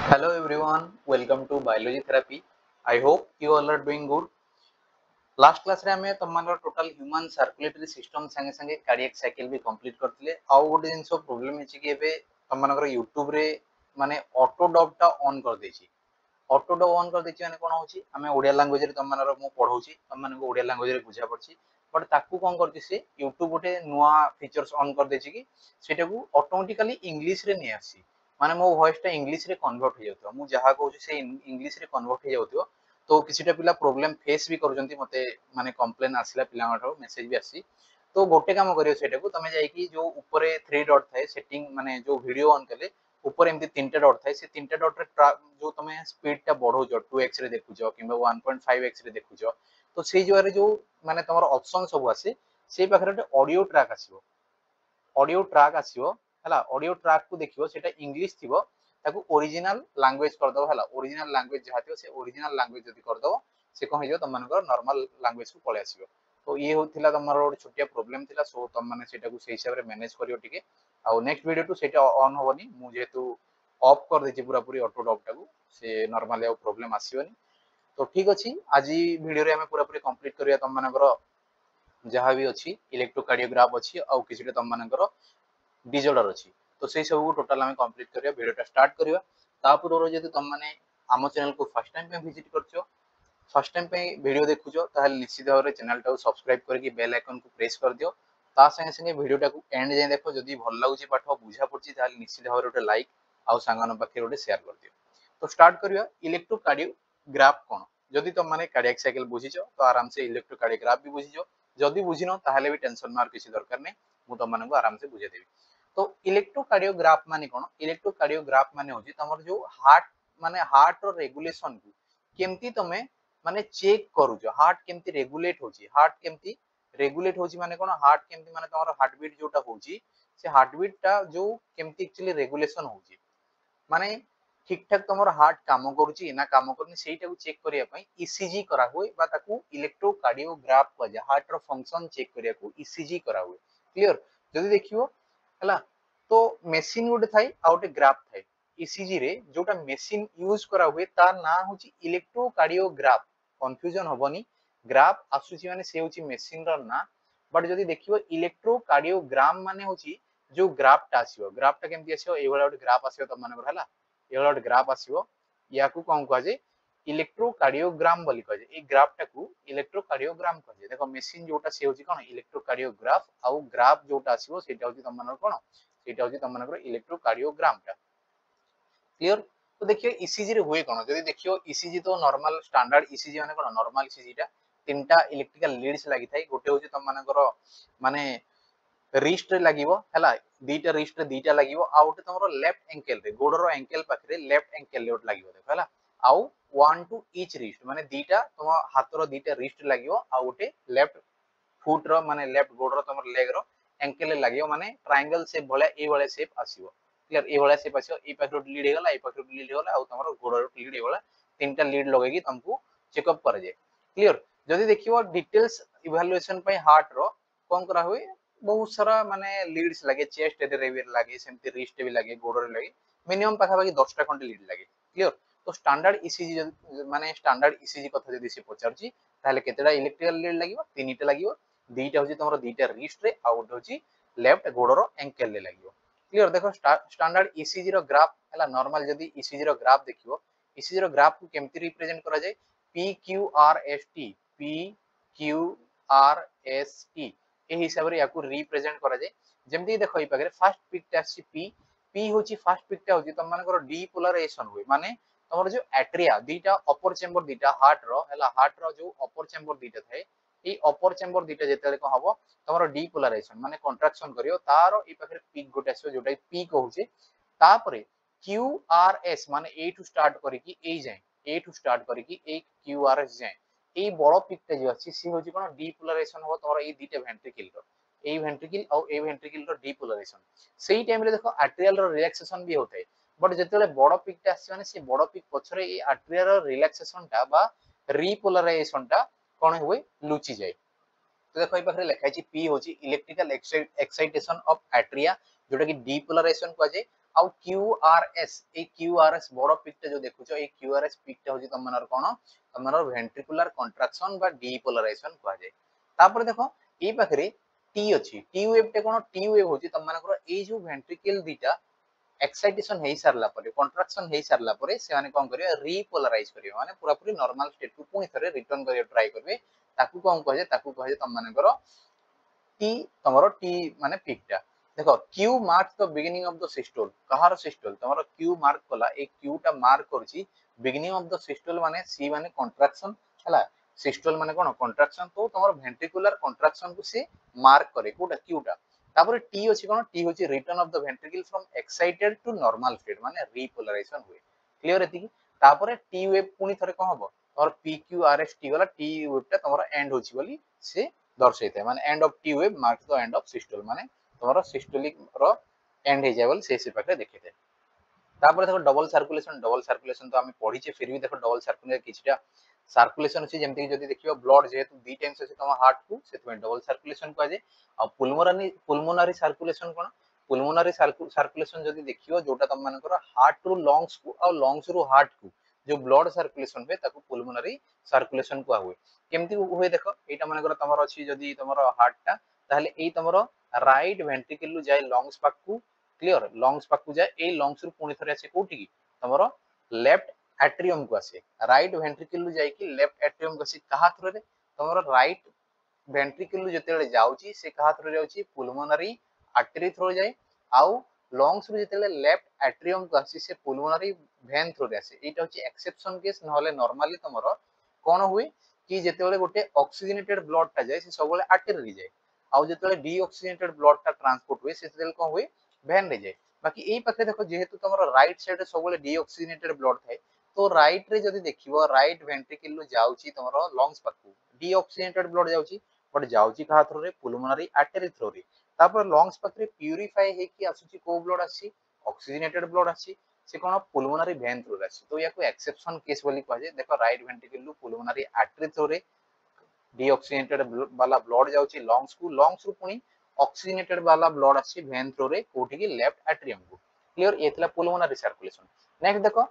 Hello everyone, welcome to biology therapy. I hope you all are doing good. Last class रे हमें तमन total human circulatory system संगे संगे cardiac cycle भी complete करथिले। आउ गोटे जिंस प्रॉब्लम हिची कि एबे तमनकर YouTube रे माने ऑटो डब टा ऑन कर देछि। ऑटो डब ऑन कर देछि माने कोन होछि हमें ओडिया लैंग्वेज रे तमनर मु पढौछि तमन को ओडिया लैंग्वेज रे बुझा पड़छि। बट ताकू कोन करछि से YouTube गोटे नुवा फीचर्स ऑन कर देछि कि सेटा को ऑटोमेटिकली इंग्लिश रे नै आसी। माने मो वॉइस टा इंग्लिश रे कन्वर्ट हो जाउतो। मु जहा कहूछि से इंग्लिश रे कन्वर्ट हो जाउतो। तो किसीटा पिला प्रोब्लेम फेस भी करूछंती मते माने कंप्लेन आसिला पिला माठो मेसेज भी आसी। तो गोटे काम करियो सेटा को तमे जाई कि जो ऊपरे थ्री डॉट थाए सेटिंग माने जो वीडियो ऑन करले ऊपर एमती तीनटा डॉट थाए से तीनटा डॉट रे जो तमे स्पीड टा बढ़ौजो 2x रे देखुजो किबा 1.5x रे देखुजो तो सेई जोरे जो माने तमर ऑप्शन सब आसे सेई पाखरे ऑडियो ट्रैक आसीबो। ऑडियो ट्रैक आसीबो हला ऑडियो ट्रैक को देखिबो सेटा इंग्लिश थिबो ताकू ओरिजिनल लैंग्वेज कर दबो हला ओरिजिनल लैंग्वेज जहा थिबो से ओरिजिनल लैंग्वेज जदी कर दबो से कोन हिजो तम मानकर नॉर्मल लैंग्वेज को पळे आसीबो। तो ये होथिला तमरो ଗୋଟେ छोटिया प्रॉब्लम थिला सो तम माने सेटा को सेही हिसाब रे मैनेज करियो टिके। आ नेक्स्ट वीडियो टू सेटा ऑन होबनी मु जेतु ऑफ कर देछि पूरा पूरी ऑटो डॉप टाकू से नॉर्मली आ प्रॉब्लम आसीबनी। तो ठीक अछि आज वीडियो रे हमें पूरा पूरी कंप्लीट करिया तम मानकर जहा भी अछि इलेक्ट्रोकार्डियोग्राफ अछि आ किछिटा तम मानकर डिजॉर्डर अछि। तो सेही सब को टोटल हमें कंप्लीट करिया वीडियो टा स्टार्ट करिया। ता पूर्व जदि तम माने आम चैनल को फर्स्ट टाइम पे विजिट करछो फर्स्ट टाइम पे वीडियो देखुछो ताहले निश्चित भाव चैनल टा सब्सक्राइब करके बेल आइकन को प्रेस कर दियो। ता संगे संगे वीडियो टा को एंड जाय देखो जदि भल लागुची पाठ बुझा पड़ची ताहले निश्चित भाव रे लाइक आ सांगन पाखे गोटे शेयर कर दियो। तो स्टार्ट करिया इलेक्ट्रोकार्डियोग्राफ कोन जदि तुम माने कार्डियक साइकिल बुझिछो तो आराम से इलेक्ट्रोकार्डियोग्राफ भी बुझिछो जदि बुझिनो ताहले भी टेंशन मार किसी दरकार नै मु तुम माने को आराम से बुझे देबी। तो इलेक्ट्रोकार्डियोग्राफ माने कोन इलेक्ट्रोकार्डियोग्राफ माने होची तमर जो हार्ट रो रेगुलेशन को केमती तमे माने चेक करूजो हार्ट केमती रेगुलेट होची माने कोन हार्ट केमती माने तमर हार्ट बीट जोटा होची से हार्ट बीट टा जो केमती एक्चुअली रेगुलेशन होची माने ठीक ठाक तमर हार्ट काम करूची ना काम करनी सेटा को चेक करिया पई ईसीजी करा हुए बा ताकू इलेक्ट्रोकार्डियोग्राफ को जे हार्ट रो फंक्शन चेक करिया को ईसीजी करा हुए। क्लियर जदी देखियो हला तो मशीन गोटे थाई आ गोटे ग्राफ थाई ईसीजी रे जोटा मशीन यूज करा हुए तार ना होची इलेक्ट्रोकार्डियोग्राफ कंफ्यूजन होबनी ग्राफ आसुची माने से होची मशीन रो ना बट जदी देखियो इलेक्ट्रोकार्डियोग्राम माने होची जो ग्राफ टा आसीबो ग्राफ टा केमती आसीबो ए वाला गोटे ग्राफ आसीबो त माने हला ए वाला गोटे ग्राफ आसीबो या को कोन कह जे इलेक्ट्रोकार्डियोग्राम बोली कह जे ए ग्राफ टा को इलेक्ट्रोकार्डियोग्राम कह जे देखो मशीन जोटा से होची कोन इलेक्ट्रोकार्डियोग्राफ आ ग्राफ जोटा आसीबो सेटा होची त माने कोन सेटा होची त माने इलेक्ट्रोकार्डियोग्राम टा। क्लियर तो देखियो ईसीजी रे हुए कोन जदी देखियो ईसीजी तो नॉर्मल स्टैंडर्ड ईसीजी माने कोन नॉर्मल ईसीजी टा तीनटा इलेक्ट्रिकल लीड्स लागि थाई गोटे होची त माने रिस्ट रे लागिवो हला दीटा रिस्ट रे दीटा लागिवो आ गोटे तमरो लेफ्ट एंकल रे गोडरो एंकल पाखरे लेफ्ट एंकल ले गोटे लागिवो देखो हला आउ वन टू ईच रिस्ट माने दीटा तम हाथ रो दीटा रिस्ट लागिवो आ गोटे लेफ्ट फुट रो माने लेफ्ट गोडरो तमरो लेग रो एंकल ले लागिवो माने ट्रायंगल शेप भले ए वाले शेप आसीबो। क्लियर ए वाला शेप आसीबो ए पाखरो लीड हे गला ए पाखरो लीड हे गला आ तमरो गोडरो लीड हे गला तीनटा लीड लगेगी तुमको चेकअप कर जाय। क्लियर जदी देखिवो डिटेल्स इवैल्यूएशन पे हार्ट रो कोन करा हुए बहुत सारा माने लीड्स लगे चेस्ट रे भी लगे सेमती रिस्ट भी लगे गोड़ रे लगे मिनिमम पाखा पाखी 10टा खंड लीड लगे। क्लियर तो स्टैंडर्ड ईसीजी माने स्टैंडर्ड ईसीजी कथा जदी से पचारची ताले केतेडा इलेक्ट्रिकल लीड लागिवो तीनटा लागिवो दीटा होची तमरो दीटा रिस्ट रे आ गोटे होची लेफ्ट गोड़रो एंकल ले लागिवो। क्लियर देखो स्टैंडर्ड ईसीजी रो ग्राफ हला नॉर्मल जदी ईसीजी रो ग्राफ देखिवो ईसीजी रो ग्राफ को केमती रिप्रेजेंट करा जाय पीक्यूआरएसटी पीक्यूआरएसटी ए हिसाब रे याकू रिप्रेजेंट करा जाय जेमती देखो ई पाखरे फर्स्ट पिकटा सी पी पी होची फर्स्ट पिकटा होची तम मानकर डीपोलराइजेशन हुए माने तमरो जो एट्रिया दीटा अपर चेंबर दीटा हार्ट रो जो अपर चेंबर दीटा थाए ए अपर चेंबर दीटा जेतेले को हबो तमरो डीपोलराइजेशन माने कंट्रैक्शन करियो तारो ई पाखरे पीक गोटे आसो जोटा पी कहूचे तापरे क्यूआरएस माने ए टू स्टार्ट करिकी ए जाय ए टू स्टार्ट करिकी ए क्यूआरएस जाय এই বড় পিকটা যে আছে সে হচ্ছে কোন ডিপোলারাইজেশন হবো তোমার এই দুইটা ভেন্ট্রিকল র এই ভেন্ট্রিকল আর এই ভেন্ট্রিকল র ডিপোলারাইজেশন সেই টাইম রে দেখো আর্টেরিয়াল র রিল্যাক্সেশন भी होता है बट যেতেলে বড় পিকটা আসছে মানে সেই বড় পিক পছরে এই আর্টেরিয়াল র রিল্যাক্সেশনটা বা রিপোলারাইজেশনটা কোন হয় লুচি যায়। তো দেখো এই পাখরে লেখা আছে পি হচ্ছে ইলেকট্রিক্যাল এক্সাইটেশন অফ আর্টেরিয়া যেটা কি ডিপোলারাইজেশন কয়া যায় आउ QRS ए QRS बड़ पिकटा जो देखुछ ए QRS पिकटा होची तमनर कोन तमनर वेंट्रिकुलर कंट्राक्शन बा डीपोलराइजेशन कहा जाय तापर देखो ए पाखरे टी अछि टी वेव टे कोन टी वेव होची तमनकर ए जो वेंट्रिकल दीटा एक्साइटेशन हे सारला परे कंट्राक्शन हे सारला परे से माने कोन करियो रीपोलराइज करियो माने पूरा पूरी नॉर्मल स्टेट को पुनी थरे रिटर्न करियो ट्राई करबे ताकू कोन कहे ताकू कहे तमनकर टी तमरो टी माने पिकटा देखो Q marks the beginning of the systole कहार सिस्टोल तमरो क्यू मार्क कला ए क्यू टा मार्क करची बिगिनिंग ऑफ द सिस्टोल माने सी माने कंट्राक्शन हला सिस्टोल माने कोन कंट्राक्शन तो तमरो वेंट्रिकुलर कंट्राक्शन को से मार्क करे कोटा क्यू टा तापर टी अछि कोन टी होची return of the ventricle from excited to normal state माने रीपोलराइजेशन हुए क्लियर एति तापर टी वेव पुनी थरे कोन हबो और PQRS टी वाला टी वेव टा तमरो एंड होची बोली से दर्शाइते माने end of T wave marks the end of systole माने तमरो सिस्टोलिक रो एंड हे जाय बोली से पाखे देखिते तापर देखो डबल सर्कुलेशन तो हम पढ़ी छे फिर भी देखो डबल सर्कुलेशन किछटा सर्कुलेशन अछि जेमति कि जदी देखियो ब्लड जेहेतु दी टाइम्स अछि तम हार्ट को सेतमे डबल सर्कुलेशन को जे आ पुल्मोनरी सर्कुलेशन कोन पुल्मोनरी सर्कुलेशन जदी देखियो जोटा तम मानकर हार्ट टू लंग्स को आ लंग्स रु हार्ट को जो ब्लड सर्कुलेशन बे ताको पुल्मोनरी सर्कुलेशन को हुए केमति हुए देखो एटा मानकर तमरो अछि जदी तमरो हार्ट टा ताहले एई तमरो राइट वेंट्रिकल लु जाय लंग्स पाक को क्लियर लंग्स पाक को जाय ए लंग्स रु पुनी थरे आसे कोठी की तमरो लेफ्ट एट्रियम को आसे राइट वेंट्रिकल लु जाय कि लेफ्ट एट्रियम को आसे कहा थ्रू रे तमरो राइट वेंट्रिकल लु जतेले जाउची से कहा थ्रू जाउची पुल्मोनरी आर्टरी थ्रू जाय आउ लंग्स रु जतेले लेफ्ट एट्रियम को आसी से पुल्मोनरी वेन थ्रू रे आसे एटा होची एक्सेप्शन केस नहले नॉर्मली तमरो कोन हुए कि जतेले गोटे ऑक्सीजनेटेड ब्लड टा जाय से सबले आर्टरी रे जाय आउ जतेले डीऑक्सीजनेटेड ब्लड टा ट्रांसपोर्ट हुए से जतेले कोन हुए वेन रे जाय बाकी एई पाखे देखो जेहेतु तमरो राइट साइड रे सबले डीऑक्सीजनेटेड ब्लड थाए तो राइट रे जदी देखिबो राइट वेंट्रिकल लु जाउची तमरो लंग्स पाखु डीऑक्सीजनेटेड ब्लड जाउची बट जाउची कहा थ्रू रे पुल्मोनरी आर्टरी थ्रू रे तापर लंग्स पाखरे प्यूरिफाई हे कि आसुची को ब्लड आसी ऑक्सीजनेटेड ब्लड आसी से कोन पुल्मोनरी वेन थ्रू रे आसी तो याको एक्सेप्शन केस बोली कह जे देखो राइट वेंट्रिकल लु पुल्मोनरी आर्टरी थ्रू रे डीऑक्सीजनेटेड वाला ब्लड जाउची लंग्स रु पुनी ऑक्सीजनेटेड वाला ब्लड आसी वेन थ्रू रे कोठी की लेफ्ट एट्रियम को क्लियर एतला पुल्मोनरी सर्कुलेशन नेक्स्ट देखो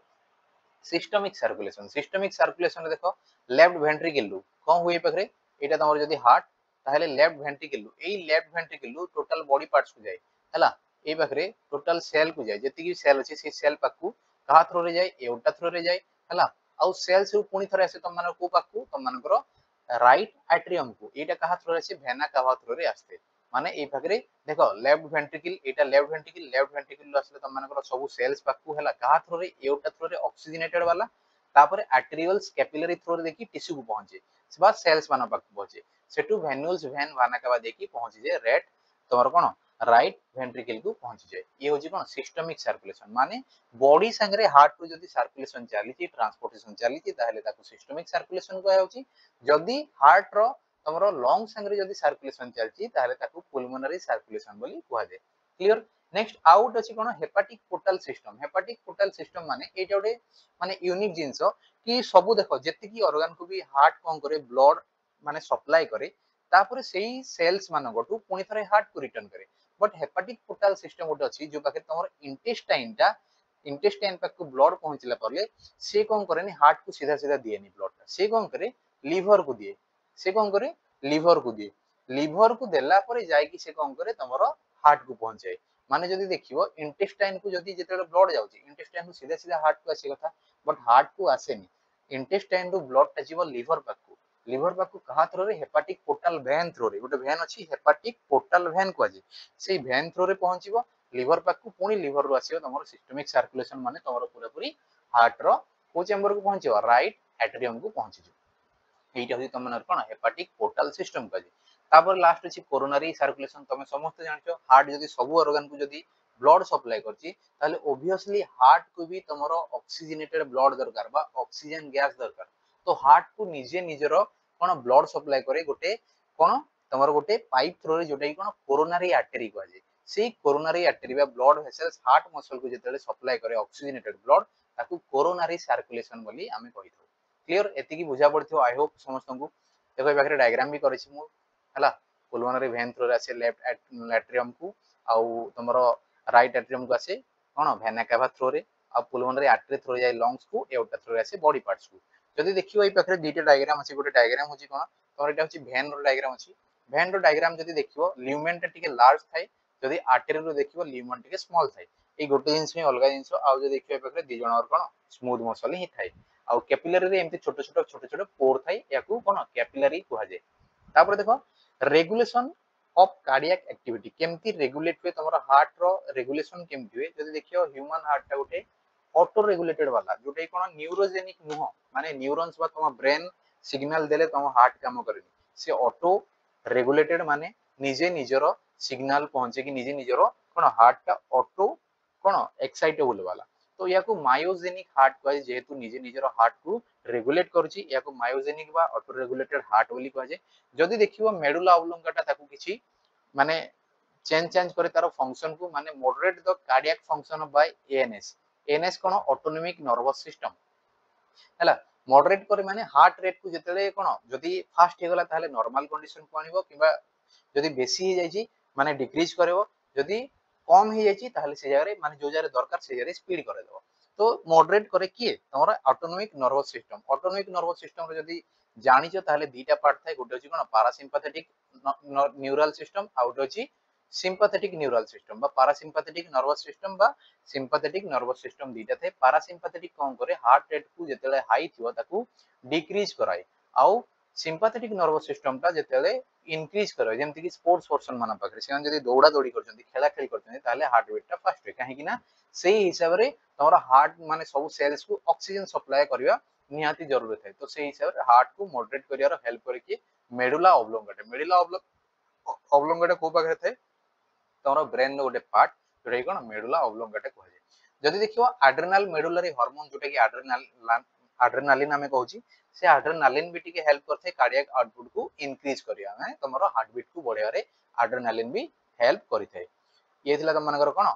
सिस्टमिक सर्कुलेशन देखो लेफ्ट वेंट्रिकल लु कोन हुए पखरे एटा तमर जदी हार्ट ताहले लेफ्ट वेंट्रिकल लु एई लेफ्ट वेंट्रिकल लु टोटल बॉडी पार्ट्स को जाय हला ए पखरे टोटल सेल को जाय जति की सेल अछि से सेल पाकू कहा थ्रू रे जाय एउटा थ्रू रे जाय हला आउ सेल से पुनी थरे आसे तम मानर को पाकू तम मानकर राइट एट्रियम को एटा कहा थ्रू रे आसे वेना कहा थ्रू रे आस्ते माने ए पखरे देखो लेफ्ट वेंट्रिकल एटा लेफ्ट वेंट्रिकल आसले तम मानकर सब सेल्स पाकू हला कहा थ्रू रे एउटा थ्रू रे ऑक्सीजनेटेड वाला तापर आर्टेरियल्स कैपिलरी थ्रू रे देखि टिश्यू को पहुंचे से बाद सेल्स माना पाकू पहुंचे सेटू वेन्युल्स वेन वाना का बाद देखि पहुंचे जे रेट तमर कोन राइट वेंट्रिकल को पहुंची जाए ये होची कोन सिस्टमिक सर्कुलेशन माने बॉडी संगरे हार्ट को जदी सर्कुलेशन चलीची ट्रांसपोर्टेशन चलीची ताहले ताको सिस्टमिक सर्कुलेशन कहै होची जदी हार्ट रो तमरो लंग संगरे जदी सर्कुलेशन चलची ताहले ताको पुल्मोनरी सर्कुलेशन बोली कहै जाय क्लियर नेक्स्ट आउट अछि कोन हेपाटिक पोर्टल सिस्टम माने एटा ओडे माने यूनिक जिंसो कि सब देखो जति की ऑर्गन को भी हार्ट कोन करे ब्लड माने सप्लाई करे तापर सेही सेल्स मान गटू पुनी थरे हार्ट को रिटर्न करे बट हेपाटिक पोर्टल सिस्टम गोटे अछि जो पाखे तमर इंटेस्टाइन पाक को ब्लड पहुंचला परले से कोन करे हार्ट को सीधा सीधा दिएनी ब्लड से कोन करे लिवर को दिए से कोन करे लिवर को देला परे जाय कि से कोन करे तमर हार्ट को पहुंचाए माने जदी देखिवो इंटेस्टाइन को जदी जेतेले ब्लड जाउची इंटेस्टाइन को सीधा सीधा हार्ट को आसे कथा बट हार्ट को आसेनी इंटेस्टाइन रो ब्लड टा जीव लिवर पाक को कहा थ्रू रे हेपाटिक पोर्टल वेन थ्रू रे गोटे वेन अछि हेपाटिक पोर्टल वेन को जे से वेन थ्रू रे पहुंचीबो लिवर पाक को पुनी लिवर रो आसीबो तमरो सिस्टमिक सर्कुलेशन माने तमरो पूरा पूरी हार्ट रो को चेंबर को पहुंचीबो राइट एट्रियम को पहुंचीबो एटा होई तमनर कोन हेपाटिक पोर्टल सिस्टम का जे तापर लास्ट अछि कोरोनरी सर्कुलेशन तमे समस्त जानछो हार्ट जदी सब ऑर्गन को जदी ब्लड सप्लाई करची ताले ऑब्वियसली हार्ट को भी तमरो ऑक्सीजनेटेड ब्लड दरकार बा ऑक्सीजन गैस दरकार तो हार्ट को निजे निजरो कोन ब्लड सप्लाई करे गोटे कोन तमरो गोटे पाइप थ्रू रे जोटा कोन कोरोनरी आर्टरी को जे से कोरोनरी आर्टरी बा ब्लड वेसल्स हार्ट मसल को जेतेले सप्लाई करे ऑक्सीजनेटेड ब्लड ताकू कोरोनरी सर्कुलेशन बोली आमे कहिथो क्लियर एति की बुझा पड़थियो आई होप समस्त को देखो बाकरे डायग्राम भी करिछि मु हला पुल्मोनरी वेन थ्रू रे आसे लेफ्ट एट्रियम को आउ तमरो राइट एट्रियम को आसे कोन वेना कावा थ्रो रे आ पुलमोनरी आर्टरी थ्रो जाय लंग्स को एटा थ्रो आसे बॉडी पार्ट्स को जदि देखियो ए पाखरे दुईटा डायग्राम अछि गोटे डायग्राम होची कोन तोर एटा होची भेन रो डायग्राम अछि भेन रो डायग्राम जदि देखियो ल्यूमेन टा टिके लार्ज थाय जदि आर्टरी रो देखियो ल्यूमेन टिके स्मॉल थाय ए गोटे जिंस में अलगा जिंस आ जो देखियो ए पाखरे दी जण और कोन स्मूथ मसल ही थाय आ कैपिलरी रे एमती छोट छोट पोर थाय याकू कोन कैपिलरी कुहा जाय तापर देखो रेगुलेशन ऑफ कार्डियक एक्टिविटी केमती रेगुलेट हुए तुम हार्ट रो रेगुलेशन केमती हुए जदि देखियो ह्यूमन हार्ट टा गोटे ऑटो रेगुलेटेड वाला जोटे कोन न्यूरोजेनिक नुह माने न्यूरॉन्स बा तुम ब्रेन सिग्नल देले तुम हार्ट काम करेनी से ऑटो रेगुलेटेड माने निजे निजरो सिग्नल पहुंचे कि निजे निजरो कोन हार्ट का ऑटो कोन एक्साइटेबल वाला तो याकू मायोजेनिक हार्ट कहे जेहेतु निजे निजरो हार्ट को रेगुलेट करूची याकू मायोजेनिक बा ऑटो रेगुलेटेड हार्ट बोली कहे जदि देखियो मेडुला ऑब्लोंगाटा ताकू किछि माने चेंज करे तार फंक्शन को माने moderate the cardiac function by ANS cone autonomic nervous system हैला मॉडरेट करे माने हार्ट रेट को जतेले कोन जदि फास्ट हे गला ताले नॉर्मल कंडीशन को आनिबो किबा जदि बेसी हे जायछि माने डिक्रीज करबो जदि कम हे जायछि ताले से जारे माने जो जारे दरकार से जारे स्पीड करे देबो तो मॉडरेट करे किए तमरा ऑटोनॉमिक नर्वस सिस्टम रे जदि जानिछो ताले दीटा पार्ट थाय गोटे अछि कोन पैरासिम्पैथेटिक न्यूरल सिस्टम आ गोटे अछि सिंपैथेटिक न्यूरल सिस्टम बा पैरासिम्पैथेटिक नर्वस सिस्टम बा सिंपैथेटिक नर्वस सिस्टम दीटा थाय पैरासिम्पैथेटिक कोन करे हार्ट रेट को जतेले हाई थिवो ताकू डिक्रीज कराय आउ सिंपैथेटिक नर्वस सिस्टम ता जतेले इंक्रीज कराय जेमति कि स्पोर्ट्स पर्सन माना पाखरे से जदि दौड़ा दौड़ी करछन्ती खेला खेली करछन्ती ताले हार्ट रेट ता फास्ट होय काहे कि ना सेही हिसाब रे तमरा हार्ट माने सब सेल्स को ऑक्सीजन सप्लाई करबा निहाती जरूरत है तो सेही हिसाब रे हार्ट को मॉडरेट करियार हेल्प करे कि मेडुला ऑब्लोंगाटा को पाखरे थाय तमरा ब्रेन रो गोटे पार्ट जोटा कोन मेडुला ऑब्लोंगाटा कह जाय जदि देखियो एड्रेनल मेडुलरी हार्मोन जोटा कि एड्रेनालिन हमें कहूची से एड्रेनालिन भी टिके हेल्प करथे कार्डियक आउटपुट को इंक्रीज करिया माने तमरो हार्ट बीट को बढ़ारे एड्रेनालिन भी हेल्प करिथे ये थिला तम मानकर कोन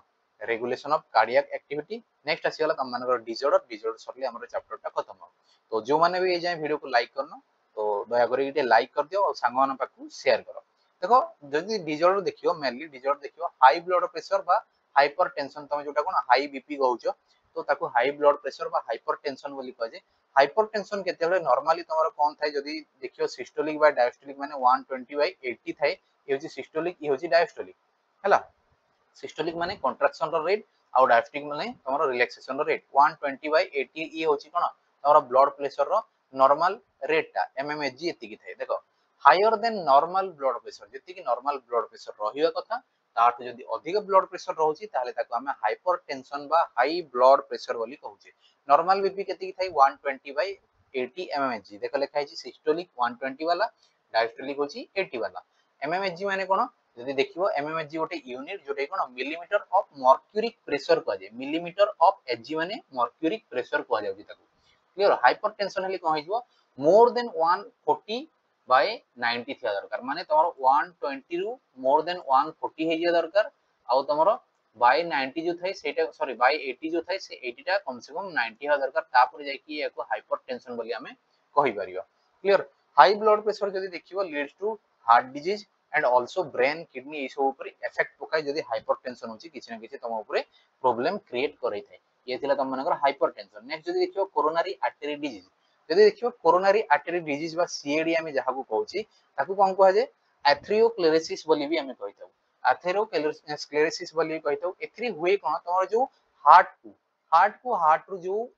regulation of cardiac activity next आसीगला तम मानकर डिसऑर्डर सरले हमर चैप्टर टा खत्म हो तो जो माने भी ए जाय वीडियो को लाइक करनो तो दया करी के लाइक कर दियो और संग मान पाकू शेयर करो देखो जदि डिसऑर्डर देखियो मेनली डिसऑर्डर देखियो हाई ब्लड प्रेशर बा हाइपरटेंशन तमे जोटा कोन हाई बीपी कहउछो तो ताकू हाई ब्लड प्रेशर बा हाइपरटेंशन बोली कहे हाइपरटेंशन केतेबे नॉर्मली तमरो कोन थाय जदि देखियो सिस्टोलिक बा डायस्टोलिक माने 120/80 थाय ए होची सिस्टोलिक ए होची डायस्टोलिक हैला सिस्टोलिक माने कंट्रैक्शन रो रेट और डायस्टोलिक माने तमरो रिलैक्सेशन रो रेट 120/80 ये होची कोन तमरो ब्लड प्रेशर रो नॉर्मल रेट टा mmHg एति की थाय देखो higher than normal blood pressure जति की नॉर्मल ब्लड प्रेशर रहिवा कथा ताठ जदि अधिक ब्लड प्रेशर रहउची ताले ताको हमें हाइपरटेंशन बा हाई ब्लड प्रेशर बोली कहउची नॉर्मल बीपी केति की थाय 120/80 mmHg देखो लिखा है सिस्टोलिक 120 वाला डायस्टोलिक होची 80 वाला mmHg माने कोन जदि देखियो mmHg गोटे unit Jote cone millimetre of mercuric pressure को जाय मिलीमीटर ऑफ Hg माने मर्क्यूरिक प्रेशर को जाउची ताको क्लियर हाइपरटेंशन हेली कोन हिजबो मोर देन 140/90 थिया दरकार माने तमरो 120 रु मोर देन 140 हे जे दरकार आउ तमरो बाय 90 जो थाय सेटा सॉरी बाय 80 जो थाय से 80 टा कम से कम 90 हा दरकार तापर जाय कि एको हाइपरटेंशन बोली हमें कहि परियो क्लियर हाई ब्लड प्रेशर जदि देखिबो leads to heart disease and also brain kidney ए सब ऊपर इफेक्ट पकाय जदि हाइपरटेंशन होची किछि ना किछि तम ऊपर प्रॉब्लम क्रिएट करै थाय ये थिला तम मनकर हाइपरटेंशन नेक्स्ट जदि देखिबो कोरोनरी आर्टरी डिजीज जदि देखियो कोरोनरी आर्टरी डिजीज बा सीएडी हमें जहा को कहउची ताकू कोन कहै जे एथ्रियोक्लेरोसिस बोली भी हमें कहैताउ एथेरोस्क्लेरोसिस बोली कहैताउ एथ्री हुए कोन तमरो जो हार्ट रु जो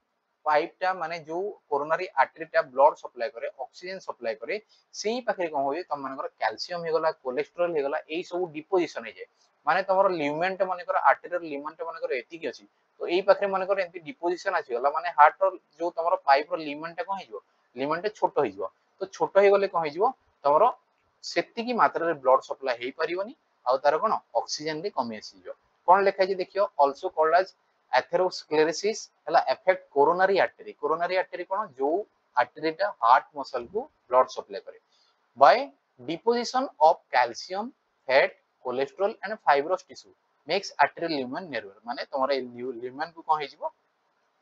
पाइप टा माने जो कोरोनरी आर्टरी टा ब्लड सप्लाई करे ऑक्सीजन सप्लाई करे सेही पाखे कोन होय तम मानकर कैल्शियम हे गला कोलेस्टेरोल हे गला एई सब डिपोजिशन हे जे माने तमरो ल्यूमेन टा मानकर आर्टरी ल्यूमेन टा मानकर एति की अछि तो एई पाखे मानकर एंती डिपोजिशन आछि गला माने हार्ट रो जो तमरो पाइप रो ल्यूमेन टा कोन हिजो ल्यूमेन टा छोटो हिजो तो छोटो हे गले कोन हिजो तमरो सेति की मात्रा रे ब्लड सप्लाई हेई परिबोनी आ तार कोन ऑक्सीजन भी कमी आसीजो कोन लेखा जे देखियो आल्सो कॉल्ड एज एथेरोस्क्लेरोसिस हला अफेक्ट कोरोनरी आर्टरी कोन जो आर्टरी टा हार्ट मसल को ब्लड सप्लाई करे by deposition of calcium fat cholesterol and fibrous tissue makes artery lumen narrower माने तमरा ल्यूमेन को कोन हिजबो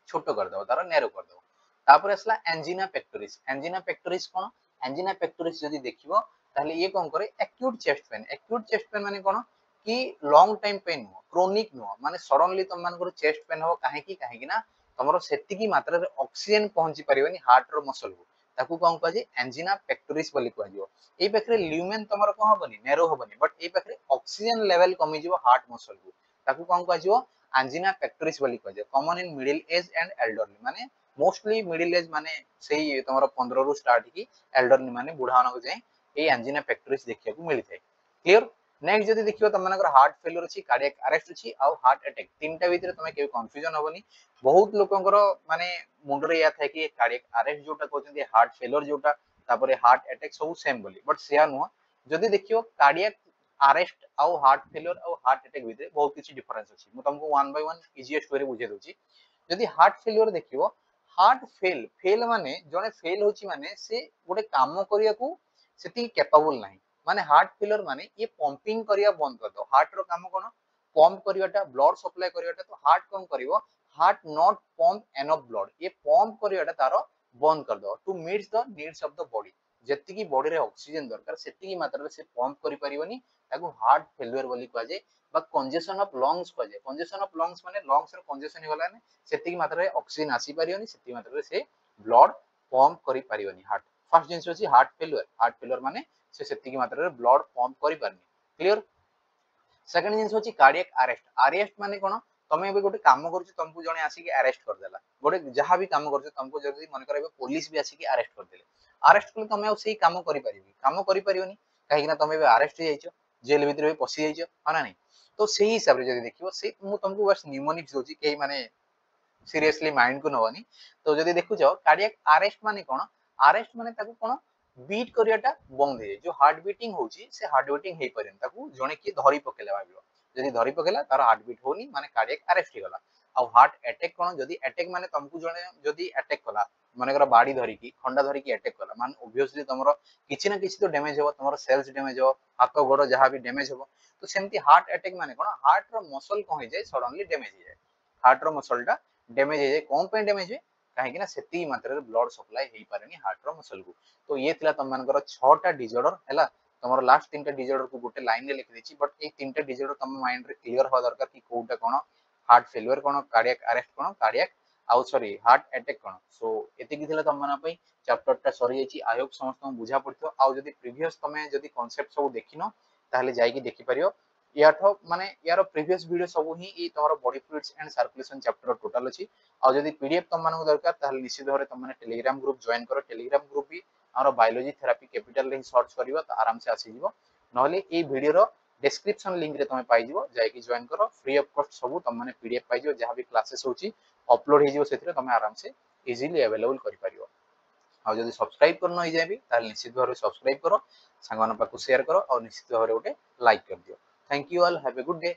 छोटो कर दो तार नेरो कर दो तापर असला एंजिना पेक्टोरिस कोन एंजिना पेक्टोरिस जदि देखिबो ताहले ये कोन करे एक्यूट चेस्ट पेन माने कोन कि लॉन्ग टाइम पेन नुह क्रोनिक नुह माने सडनली तुम मानकर चेस्ट पेन हो काहे ना तुमरो सेतिकी मात्रा रे ऑक्सीजन पहुंची परिबनी हार्ट रो मसल को ताकू कोन कहै जे एंजिना पेक्टोरिस बोली कहै जो ए पाखरे ल्यूमेन तुमरो कोन होबनी नेरो होबनी बट ए पाखरे ऑक्सीजन लेवल कमी जिवो हार्ट मसल को ताकू कोन कहै जो एंजिना पेक्टोरिस बोली कहै जे common in middle age and elderly माने मोस्टली मिडिल एज माने सेही तुमरो 15 रु स्टार्ट की एल्डरली माने बुढ़ानो को जाय ए एंजिना पेक्टोरिस देखिया को मिलि थाए क्लियर नेक्स्ट जदि देखियो तुम मानकर हार्ट फेलियर अछि कार्डियक अरेस्ट अछि आ हार्ट अटैक तीनटा भीतर तुम के कंफ्यूजन होबनी बहुत लोकंकर माने मुंडरे या थाए कि कार्डियक अरेस्ट जोटा कहते हार्ट फेलियर जोटा तापरे हार्ट अटैक सब सेम बोली बट सेया नुह जदि देखियो कार्डियक अरेस्ट आउ हार्ट फेलियर आउ हार्ट अटैक भीतर बहुत किछि डिफरेंस अछि मु तुमको one by one easiest way बुझे दोछि जदि हार्ट फेलियर देखियो हार्ट फेल माने जने फेल होछि माने से गोटे काम करिया को सेति कैपेबल नाही माने हार्ट फेलियर माने ये पंपिंग करिया बंद कर दो हार्ट रो काम कोन पंप करियाटा ब्लड सप्लाई करियाटा तो हार्ट कोन करिवो heart not pump enough blood ये पंप करियाटा तारो बंद कर दो to meets the needs of the body जेतिकी बॉडी रे ऑक्सीजन दरकार सेतिकी मात्रा रे से पंप करि परिबनी ताकू हार्ट फेलियर बोली कह जाय बा कंजेशन ऑफ लंग्स कह जाय कंजेशन ऑफ लंग्स माने लंग्स रे कंजेशन हो गला ने सेतिकी मात्रा रे ऑक्सीजन आसी परिबनी सेतिकी मात्रा रे से ब्लड पंप करि परिबनी हार्ट फर्स्ट जिंस होची हार्ट फेलियर माने से सेतिकी मात्रा रे ब्लड पंप करि परनी क्लियर सेकंड जिंस होची कार्डियक अरेस्ट माने कोन तमे एबे गोटे काम करछ तुमको जने आसी के अरेस्ट कर देला गोटे जहां भी काम करछ तुमको जल्दी मन करबे पुलिस भी आसी के अरेस्ट कर देले अरेस्ट कले तमे सेही काम करि परिबनी काहे कि ना तमे एबे अरेस्ट हो जाइछो जेल भीतर भी पसी जाइछो हाना नहीं तो सेही हिसाब रे जदी देखिबो से मु तुमको बस निमोनिक्स दोची के माने सीरियसली माइंड को नवनी तो जदी देखु जाओ कार्डियक अरेस्ट माने कोन अरेस्ट माने ताकू कोन बीट करियाटा बंद हे जो हार्ट बीटिंग होची से हार्ट बीटिंग हे परन ताकू जने की धरी पकेला भाबियो जदी धरी पकेला तार हार्ट बीट होनी माने कार्डियक अरेस्ट हे गला आ हार्ट अटैक कोन जदी अटैक माने तुमको जने जदी अटैक कला माने कर बाडी धरी की खंडा धरी की अटैक कला मान ऑब्वियसली तमरो किछि ना किछि तो डैमेज हो तमरो सेल्स डैमेज हो हाथ गोड़ जहां भी डैमेज हो तो सेमती हार्ट अटैक माने कोन हार्ट रो मसल को हे जाय सडनली डैमेज हे जाय हार्ट रो मसलटा डैमेज हे जाय कोन पे डैमेज हे काहे कि ना सेती मात्रा रे ब्लड सप्लाई हे पारेनी हार्ट रो मसल को तो ये थिला तम मानकर 6टा डिसऑर्डर हैला तमरो लास्ट 3टा डिसऑर्डर को गोटे लाइन रे लिख देछि बट ए 3टा डिसऑर्डर तम माइंड रे क्लियर हो दरकार कि कोउटा कोन हार्ट फेलियर कोन कार्डियक अरेस्ट कोन कार्डियक आउ सॉरी हार्ट अटैक कोन सो एति कि थिला तम माना पई चैप्टर टा सरी जाइछि आई होप समस्त बुझा पड़तो आउ जदी प्रीवियस तमे जदी कांसेप्ट सब देखिनो ताहले जाई कि देखि परियो याठो माने यार प्रीवियस वीडियो सब ही ई तमरो body fluids and circulation chapter total अछि आ जदी पीडीएफ तम मानको दरकार ताहले निश्चित भाबरे तम माने टेलीग्राम ग्रुप जॉइन करो टेलीग्राम ग्रुप भी हमरो बायोलॉजी थेरेपी कैपिटल रे सर्च करिवो त आराम से आसी जिवो नहले ए वीडियो रो डिस्क्रिप्शन लिंक रे तमे पाई जिवो जाय कि जॉइन करो फ्री ऑफ कॉस्ट सब तम माने पीडीएफ पाई जिवो जहां भी क्लासेस होची अपलोड हे जिवो सेथिरे तमे आराम से इजीली अवेलेबल करि परिवो आ जदी सब्सक्राइब करनो हो जाबी ताहले निश्चित भाबरे सब्सक्राइब करो सांगमान पाकु शेयर करो और निश्चित भाबरे गोटे लाइक कर दियो thank you all have a good day